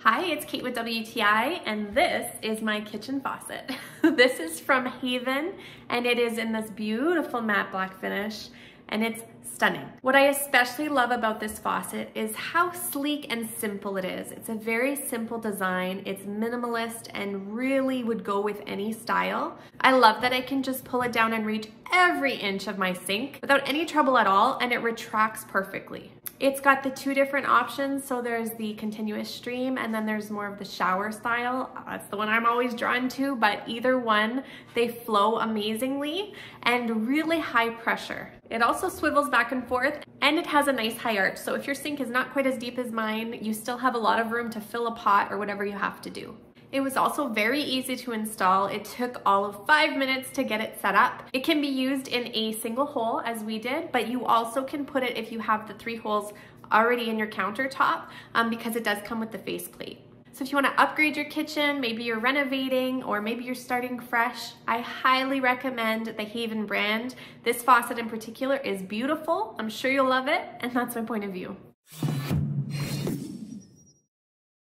Hi, it's Kate with WTI, and this is my kitchen faucet. This is from Havin, and it is in this beautiful matte black finish, and it's stunning. What I especially love about this faucet is how sleek and simple it is. It's a very simple design, it's minimalist, and really would go with any style. I love that I can just pull it down and reach every inch of my sink without any trouble at all, and it retracts perfectly. It's got the two different options, so there's the continuous stream and then there's more of the shower style. That's the one I'm always drawn to, but either one, they flow amazingly and really high pressure. It also swivels back and forth, and it has a nice high arch, so if your sink is not quite as deep as mine, you still have a lot of room to fill a pot or whatever you have to do. It was also very easy to install. It took all of 5 minutes to get it set up. It can be used in a single hole as we did, but you also can put it if you have the 3 holes already in your countertop because it does come with the faceplate. So if you want to upgrade your kitchen, maybe you're renovating or maybe you're starting fresh, I highly recommend the Havin brand. This faucet in particular is beautiful. I'm sure you'll love it, and that's my point of view.